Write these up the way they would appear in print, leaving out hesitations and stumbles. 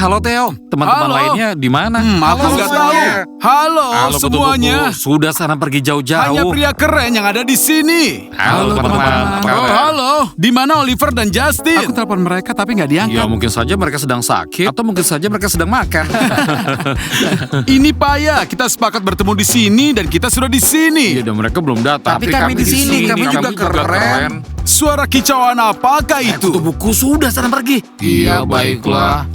Halo Theo, teman-teman Halo. lainnya di mana? Aku nggak tahu. Halo semuanya. Kupu-kupu. Sudah sana pergi Hanya jauh-jauh. pria keren yang ada di sini. Halo teman-teman. Apa kabar? Halo, di mana Oliver dan Justin? Aku telepon mereka tapi nggak diangkat. Ya mungkin saja mereka sedang sakit atau mungkin saja mereka sedang makan. Ini payah, kita sepakat bertemu di sini dan kita sudah di sini. Iya, dan mereka belum datang. Tapi kami di sini, kami juga keren. Suara kicauan apakah itu? Buku sudah sana pergi. Iya, baiklah.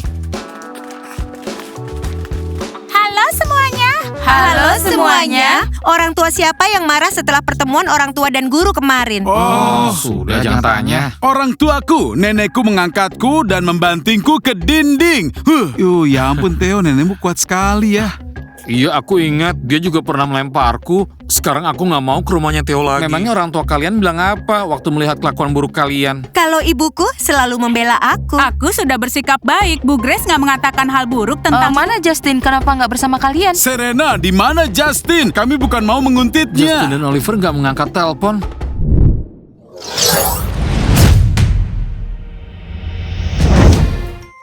Halo semuanya. Halo semuanya. Orang tua siapa yang marah setelah pertemuan orang tua dan guru kemarin? Oh, Sudah jangan tanya. orang tuaku, nenekku mengangkatku dan membantingku ke dinding. Ya ampun Theo, nenekmu kuat sekali ya. Iya, aku ingat dia juga pernah melemparku. Sekarang aku nggak mau ke rumahnya Theo lagi. Memangnya orang tua kalian bilang apa waktu melihat kelakuan buruk kalian? Kalau ibuku selalu membela aku. Aku sudah bersikap baik. Bu Grace nggak mengatakan hal buruk tentang... Mana Justin? Kenapa nggak bersama kalian? Serena, di mana Justin? Kami bukan mau menguntitnya. Justin dan Oliver nggak mengangkat telepon.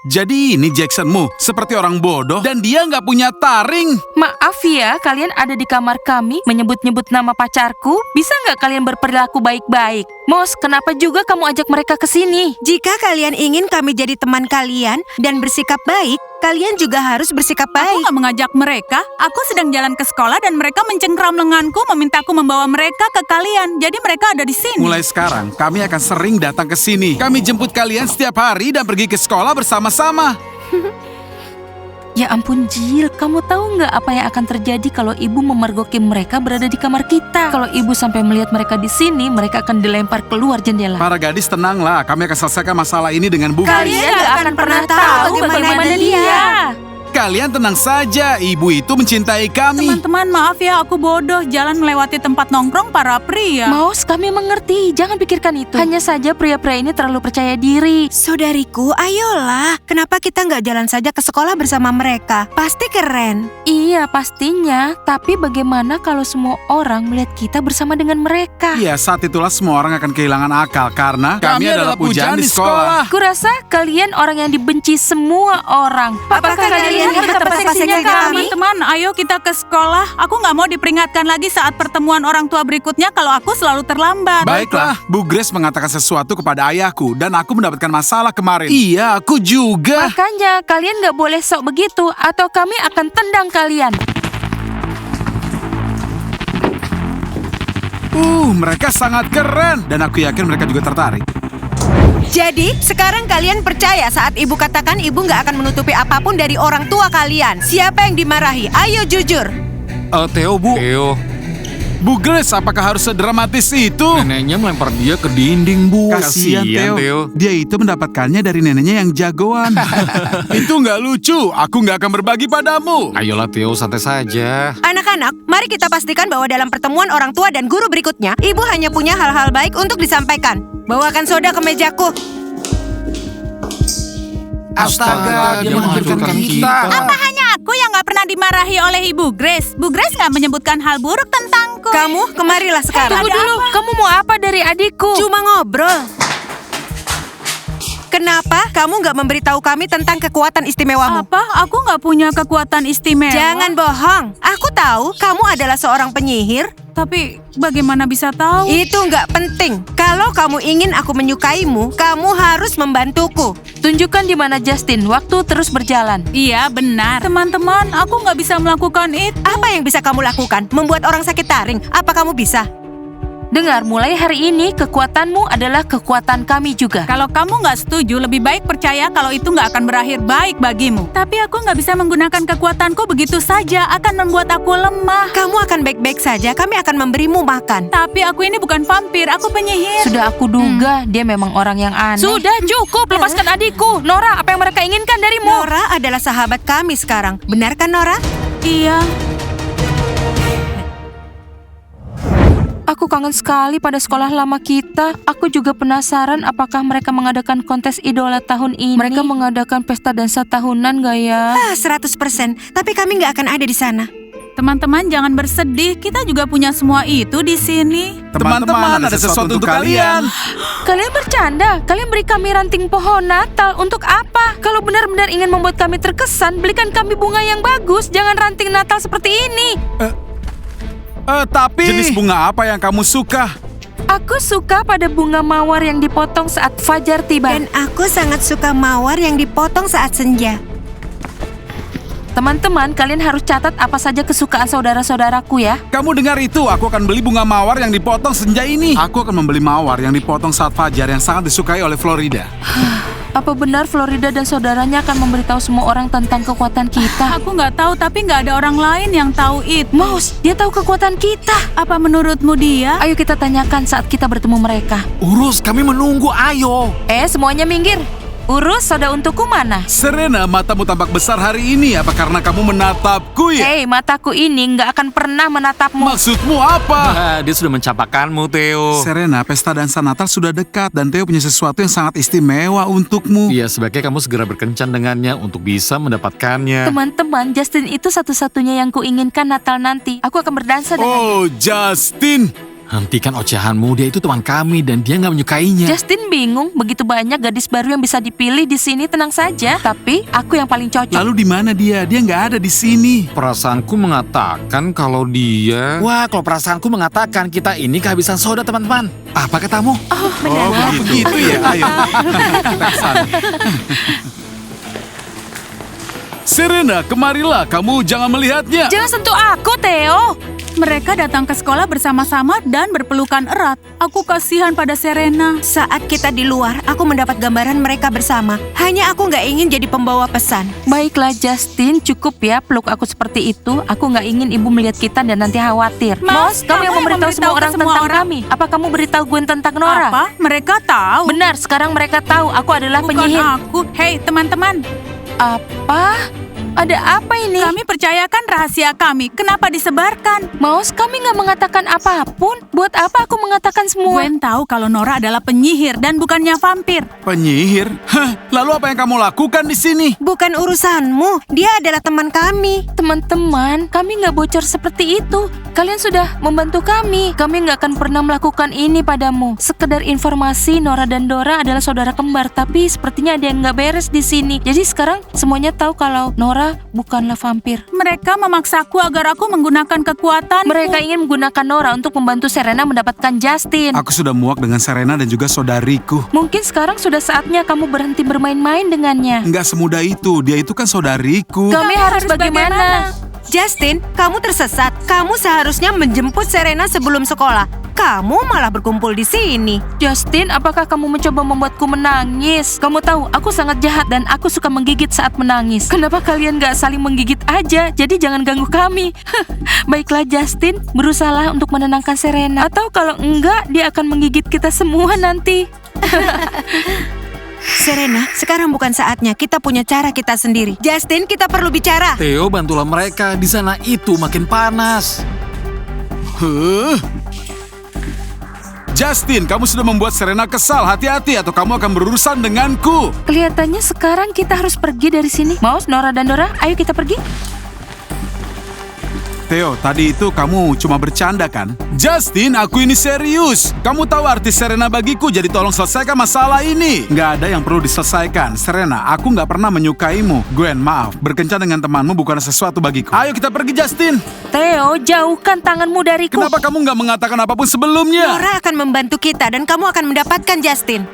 Jadi ini Jacksonmu, seperti orang bodoh dan dia nggak punya taring. Maaf ya, kalian ada di kamar kami menyebut-nyebut nama pacarku. Bisa nggak kalian berperilaku baik-baik? Mos, kenapa juga kamu ajak mereka ke sini? Jika kalian ingin kami jadi teman kalian dan bersikap baik, kalian juga harus bersikap Aku baik. nggak mengajak mereka. Aku sedang jalan ke sekolah dan mereka mencengkram lenganku memintaku membawa mereka ke kalian. Jadi mereka ada di sini. Mulai sekarang, kami akan sering datang ke sini. Kami jemput kalian setiap hari dan pergi ke sekolah bersama-sama. Ya ampun Jill, kamu tahu nggak apa yang akan terjadi kalau ibu memergoki mereka berada di kamar kita? Kalau ibu sampai melihat mereka di sini, mereka akan dilempar keluar jendela. Para gadis tenanglah, kami akan selesaikan masalah ini dengan bukti. Kalian nggak akan pernah tahu bagaimana dia. Kalian tenang saja, ibu itu mencintai kami. Teman-teman, maaf ya, aku bodoh. Jalan melewati tempat nongkrong para pria. Maus, kami mengerti. Jangan pikirkan itu. Hanya saja pria-pria ini terlalu percaya diri. Saudariku, ayolah. Kenapa kita nggak jalan saja ke sekolah bersama mereka? Pasti keren. Iya, pastinya. Tapi bagaimana kalau semua orang melihat kita bersama dengan mereka? Iya, saat itulah semua orang akan kehilangan akal karena kami adalah pujaan di sekolah. Kurasa kalian orang yang dibenci semua orang. Apakah kalian betapa seksinya kami? Teman-teman, ayo kita ke sekolah. Aku nggak mau diperingatkan lagi saat pertemuan orang tua berikutnya kalau aku selalu terlambat. Baiklah, Bu Grace mengatakan sesuatu kepada ayahku dan aku mendapatkan masalah kemarin. Iya, aku juga. Makanya kalian nggak boleh sok begitu atau kami akan tendang kalian. Mereka sangat keren dan aku yakin mereka juga tertarik. Jadi, sekarang kalian percaya saat ibu katakan ibu nggak akan menutupi apapun dari orang tua kalian. Siapa yang dimarahi? Ayo jujur. Theo, Bu. Theo, Bu Grace, apakah harus sedramatis itu? neneknya melempar dia ke dinding, Bu. Kasihan Theo. Dia itu mendapatkannya dari neneknya yang jagoan. Itu nggak lucu. Aku nggak akan berbagi padamu. Ayolah Theo, santai saja. Anak-anak, mari kita pastikan bahwa dalam pertemuan orang tua dan guru berikutnya, ibu hanya punya hal-hal baik untuk disampaikan. Bawakan soda ke mejaku. Astaga, dia menghancurkan kita. Apa hanya aku yang nggak pernah dimarahi oleh Ibu Grace? Bu Grace nggak menyebutkan hal buruk tentangku. Kamu, kemarilah sekarang. Tunggu dulu, kamu mau apa dari adikku? Cuma ngobrol. Kenapa kamu nggak memberitahu kami tentang kekuatan istimewamu? Apa? Aku nggak punya kekuatan istimewa. Jangan bohong. Aku tahu kamu adalah seorang penyihir. Tapi bagaimana bisa tahu? Itu nggak penting. Kalau kamu ingin aku menyukaimu, kamu harus membantuku. Tunjukkan di mana Justin. Waktu terus berjalan. Iya, benar. Teman-teman, aku nggak bisa melakukan itu. Apa yang bisa kamu lakukan? Membuat orang sakit taring? Apa kamu bisa? Dengar, mulai hari ini kekuatanmu adalah kekuatan kami juga. Kalau kamu nggak setuju, lebih baik percaya kalau itu nggak akan berakhir baik bagimu. Tapi aku nggak bisa menggunakan kekuatanku begitu saja, akan membuat aku lemah. Kamu akan baik-baik saja. Kami akan memberimu makan. Tapi aku ini bukan vampir, aku penyihir. Sudah aku duga, dia memang orang yang aneh. Sudah cukup, lepaskan adikku. Nora, apa yang mereka inginkan darimu? Nora adalah sahabat kami sekarang. Benar kan, Nora? Iya. Aku kangen sekali pada sekolah lama kita. Aku juga penasaran apakah mereka mengadakan kontes idola tahun ini. Mereka mengadakan pesta dansa tahunan gak ya? 100%. Tapi kami nggak akan ada di sana. Teman-teman jangan bersedih, kita juga punya semua itu di sini. Teman-teman, ada sesuatu untuk kalian. Kalian bercanda? Kalian beri kami ranting pohon Natal untuk apa? Kalau benar-benar ingin membuat kami terkesan, belikan kami bunga yang bagus. Jangan ranting Natal seperti ini. Tapi... Jenis bunga apa yang kamu suka? Aku suka pada bunga mawar yang dipotong saat fajar tiba. Dan aku sangat suka mawar yang dipotong saat senja. Teman-teman, kalian harus catat apa saja kesukaan saudara-saudaraku ya. Kamu dengar itu? Aku akan beli bunga mawar yang dipotong senja ini. Aku akan membeli mawar yang dipotong saat fajar yang sangat disukai oleh Florida. Apa benar Florida dan saudaranya akan memberitahu semua orang tentang kekuatan kita? Aku nggak tahu, tapi nggak ada orang lain yang tahu itu. Mouse, dia tahu kekuatan kita. Apa menurutmu dia? Ayo kita tanyakan saat kita bertemu mereka. Urus, kami menunggu, ayo. Semuanya minggir. Urus, soda untukku mana? Serena, matamu tampak besar hari ini. Apa karena kamu menatapku ya? Mataku ini nggak akan pernah menatapmu. Maksudmu apa? Dia sudah mencapakanmu, Theo. Serena, pesta dansa Natal sudah dekat dan Theo punya sesuatu yang sangat istimewa untukmu. Iya, sebaiknya kamu segera berkencan dengannya untuk bisa mendapatkannya. Teman-teman, Justin itu satu-satunya yang kuinginkan Natal nanti. Aku akan berdansa dengan Oh, Justin. Hentikan ocehanmu, dia itu teman kami dan dia nggak menyukainya. Justin bingung, begitu banyak gadis baru yang bisa dipilih di sini, tenang saja. Tapi aku yang paling cocok. Lalu di mana dia? Dia nggak ada di sini. Perasaanku mengatakan kalau dia... Wah, kalau perasaanku mengatakan kita ini kehabisan soda, teman-teman. Apa katamu? Oh, begitu ya. Ayo. Kita ke sana. Serena, kemarilah. Kamu jangan melihatnya. Jangan sentuh aku, Theo. Mereka datang ke sekolah bersama-sama dan berpelukan erat. Aku kasihan pada Serena. Saat kita di luar, aku mendapat gambaran mereka bersama. Hanya aku nggak ingin jadi pembawa pesan. Baiklah Justin, cukup ya peluk aku seperti itu. Aku nggak ingin ibu melihat kita dan nanti khawatir. Mas, Kamu yang memberitahu semua orang tentang kami. Apa kamu beritahu Gwen tentang Nora? Apa? Mereka tahu. Benar, sekarang mereka tahu aku adalah Bukan penyihir. aku. Hei, teman-teman. Apa? Ada apa ini? Kami percayakan rahasia kami. Kenapa disebarkan? Mouse, kami nggak mengatakan apapun. Buat apa aku mengatakan semua? Gwen tahu kalau Nora adalah penyihir dan bukannya vampir. Penyihir? Hah, lalu apa yang kamu lakukan di sini? Bukan urusanmu, dia adalah teman kami. Teman-teman, kami nggak bocor seperti itu. Kalian sudah membantu kami. Kami nggak akan pernah melakukan ini padamu. Sekedar informasi, Nora dan Dora adalah saudara kembar. Tapi sepertinya ada yang nggak beres di sini. Jadi sekarang semuanya tahu kalau Nora bukanlah vampir. Mereka memaksaku agar aku menggunakan kekuatan. Mereka ingin menggunakan Nora untuk membantu Serena mendapatkan Justin. Aku sudah muak dengan Serena dan juga saudariku. Mungkin sekarang sudah saatnya kamu berhenti bermain-main dengannya. Nggak semudah itu, dia itu kan saudariku. Kami harus bagaimana? Justin, kamu tersesat. Kamu seharusnya menjemput Serena sebelum sekolah. Kamu malah berkumpul di sini. Justin, apakah kamu mencoba membuatku menangis? Kamu tahu, aku sangat jahat dan aku suka menggigit saat menangis. Kenapa kalian gak saling menggigit aja? Jadi jangan ganggu kami. Baiklah Justin, berusahalah untuk menenangkan Serena. Atau kalau enggak, dia akan menggigit kita semua nanti. Serena, sekarang bukan saatnya. Kita punya cara kita sendiri. Justin, kita perlu bicara. Theo, bantulah mereka. Di sana itu makin panas. Justin, kamu sudah membuat Serena kesal. Hati-hati atau kamu akan berurusan denganku. Kelihatannya sekarang kita harus pergi dari sini. Mouse, Nora dan Dora, ayo kita pergi. Theo, tadi itu kamu cuma bercanda kan? Justin, aku ini serius. Kamu tahu arti Serena bagiku, jadi tolong selesaikan masalah ini. Nggak ada yang perlu diselesaikan. Serena, aku nggak pernah menyukaimu. Gwen, maaf. Berkencan dengan temanmu bukan sesuatu bagiku. Ayo kita pergi, Justin. Theo, jauhkan tanganmu dariku. Kenapa kamu nggak mengatakan apapun sebelumnya? Nora akan membantu kita dan kamu akan mendapatkan Justin.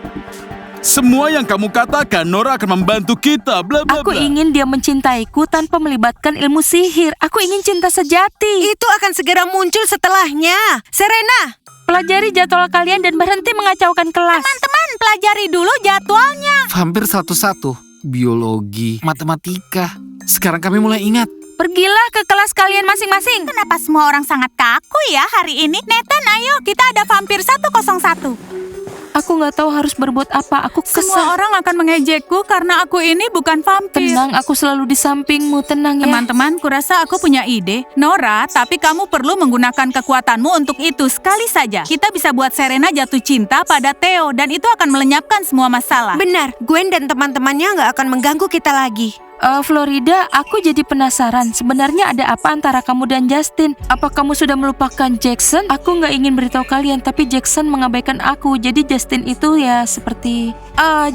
Semua yang kamu katakan, Nora akan membantu kita, bla bla Aku bla. ingin dia mencintaiku tanpa melibatkan ilmu sihir. Aku ingin cinta sejati. Itu akan segera muncul setelahnya. Serena! Pelajari jadwal kalian dan berhenti mengacaukan kelas. Teman-teman, pelajari dulu jadwalnya. Hampir satu-satu. Biologi, matematika. Sekarang kami mulai ingat. Pergilah ke kelas kalian masing-masing. Kenapa semua orang sangat kaku ya hari ini? Nathan, ayo kita ada vampir 101. Aku nggak tahu harus berbuat apa. Aku Semua kesal. orang akan mengejekku karena aku ini bukan vampir. Tenang, aku selalu di sampingmu. Tenang ya. Teman-teman, kurasa aku punya ide. Nora, tapi kamu perlu menggunakan kekuatanmu untuk itu sekali saja. Kita bisa buat Serena jatuh cinta pada Theo dan itu akan melenyapkan semua masalah. Benar, Gwen dan teman-temannya nggak akan mengganggu kita lagi. Florida, aku jadi penasaran. Sebenarnya ada apa antara kamu dan Justin? Apa kamu sudah melupakan Jackson? Aku nggak ingin beritahu kalian, tapi Jackson mengabaikan aku. Jadi Justin itu ya seperti...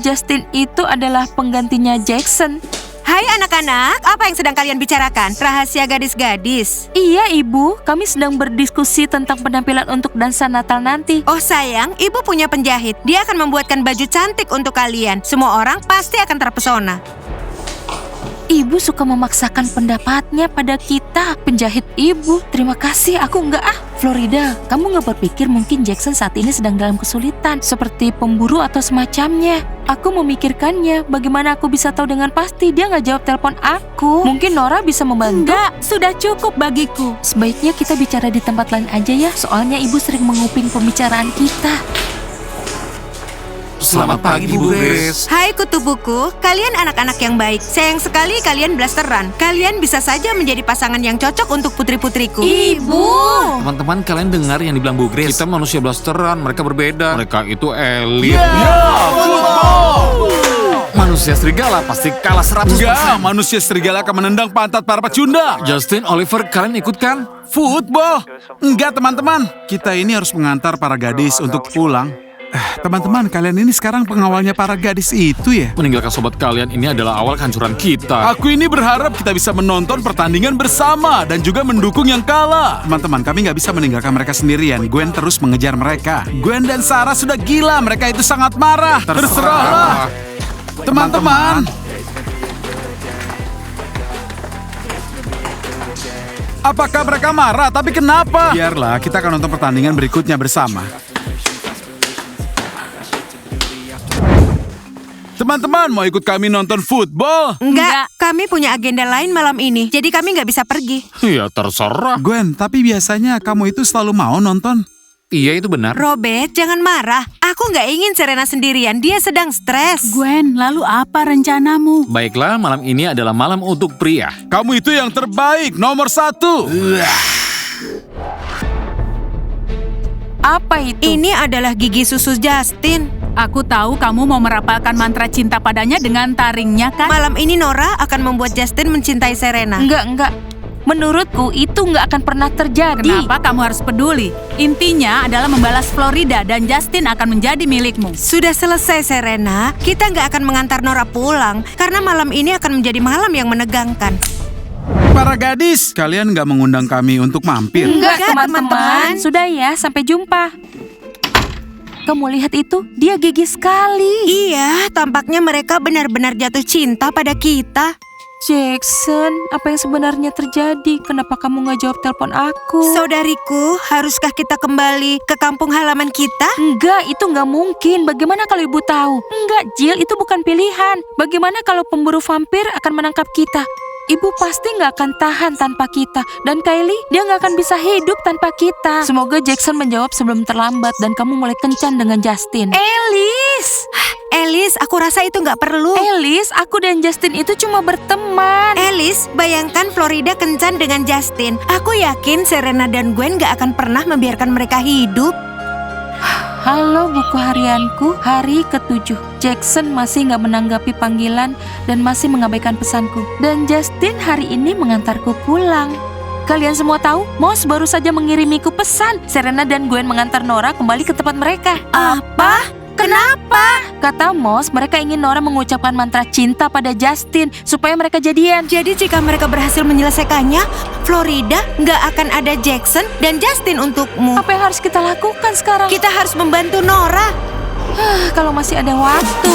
Justin itu adalah penggantinya Jackson. Hai anak-anak, apa yang sedang kalian bicarakan? Rahasia gadis-gadis. Iya, Ibu. Kami sedang berdiskusi tentang penampilan untuk dansa Natal nanti. Oh sayang, ibu punya penjahit. Dia akan membuatkan baju cantik untuk kalian. Semua orang pasti akan terpesona. Ibu suka memaksakan pendapatnya pada kita. Penjahit ibu, terima kasih, aku enggak Florida, kamu nggak berpikir mungkin Jackson saat ini sedang dalam kesulitan, seperti pemburu atau semacamnya? Aku memikirkannya, bagaimana aku bisa tahu dengan pasti dia nggak jawab telepon aku? Mungkin Nora bisa membantu? Enggak, sudah cukup bagiku. Sebaiknya kita bicara di tempat lain aja ya, soalnya ibu sering menguping pembicaraan kita. Selamat pagi, Bu Grace. Hai kutu buku, kalian anak-anak yang baik. Sayang sekali kalian blasteran. Kalian bisa saja menjadi pasangan yang cocok untuk putri-putriku. Ibu! Teman-teman, kalian dengar yang dibilang Bu Grace? Kita manusia blasteran, mereka berbeda. Mereka itu elit. Manusia serigala pasti kalah 100%. Enggak, manusia serigala akan menendang pantat para pecundang. Justin, Oliver, kalian ikut kan? Football? Enggak, teman-teman. Kita ini harus mengantar para gadis untuk pulang. Teman-teman, kalian ini sekarang pengawalnya para gadis itu ya? Meninggalkan sobat kalian ini adalah awal kehancuran kita. Aku ini berharap kita bisa menonton pertandingan bersama dan juga mendukung yang kalah. Teman-teman, kami nggak bisa meninggalkan mereka sendirian. Gwen terus mengejar mereka. Gwen dan Sarah sudah gila. Mereka itu sangat marah. Terserahlah. Teman-teman. Apakah mereka marah? Tapi kenapa? Biarlah, kita akan nonton pertandingan berikutnya bersama. Teman-teman, mau ikut kami nonton football? Enggak, kami punya agenda lain malam ini. Jadi kami nggak bisa pergi. Ya terserah. Gwen, tapi biasanya kamu itu selalu mau nonton. Iya, itu benar. Robert, jangan marah. Aku nggak ingin Serena sendirian. Dia sedang stres. Gwen, lalu apa rencanamu? Baiklah, malam ini adalah malam untuk pria. Kamu itu yang terbaik, nomor 1. Apa itu? Ini adalah gigi susu Justin. Aku tahu kamu mau merapalkan mantra cinta padanya dengan taringnya kan? Malam ini Nora akan membuat Justin mencintai Serena. Enggak. Menurutku itu nggak akan pernah terjadi. Kenapa kamu harus peduli? Intinya adalah membalas Florida dan Justin akan menjadi milikmu. Sudah selesai Serena. Kita nggak akan mengantar Nora pulang karena malam ini akan menjadi malam yang menegangkan. Para gadis, kalian nggak mengundang kami untuk mampir? Enggak, teman-teman. teman-teman. Sudah ya, sampai jumpa. Kamu lihat itu, dia gigih sekali. Iya, tampaknya mereka benar-benar jatuh cinta pada kita. Jackson, apa yang sebenarnya terjadi? Kenapa kamu nggak jawab telepon aku? Saudariku, haruskah kita kembali ke kampung halaman kita? Enggak, itu nggak mungkin. Bagaimana kalau ibu tahu? Enggak, Jill, itu bukan pilihan. Bagaimana kalau pemburu vampir akan menangkap kita? Ibu pasti nggak akan tahan tanpa kita. Dan Kylie, dia nggak akan bisa hidup tanpa kita. Semoga Jackson menjawab sebelum terlambat dan kamu mulai kencan dengan Justin. Alice, aku rasa itu nggak perlu. Alice, aku dan Justin itu cuma berteman. Alice, bayangkan Florida kencan dengan Justin. Aku yakin Serena dan Gwen nggak akan pernah membiarkan mereka hidup. Halo buku harianku, hari ke-7. Jackson masih nggak menanggapi panggilan dan masih mengabaikan pesanku. Dan Justin hari ini mengantarku pulang. Kalian semua tahu, Moss baru saja mengirimiku pesan. Serena dan Gwen mengantar Nora kembali ke tempat mereka. Apa? Kenapa? Kata Moss, mereka ingin Nora mengucapkan mantra cinta pada Justin supaya mereka jadian. Jadi jika mereka berhasil menyelesaikannya, Florida nggak akan ada Jackson dan Justin untukmu. Apa yang harus kita lakukan sekarang? Kita harus membantu Nora. Kalau masih ada waktu.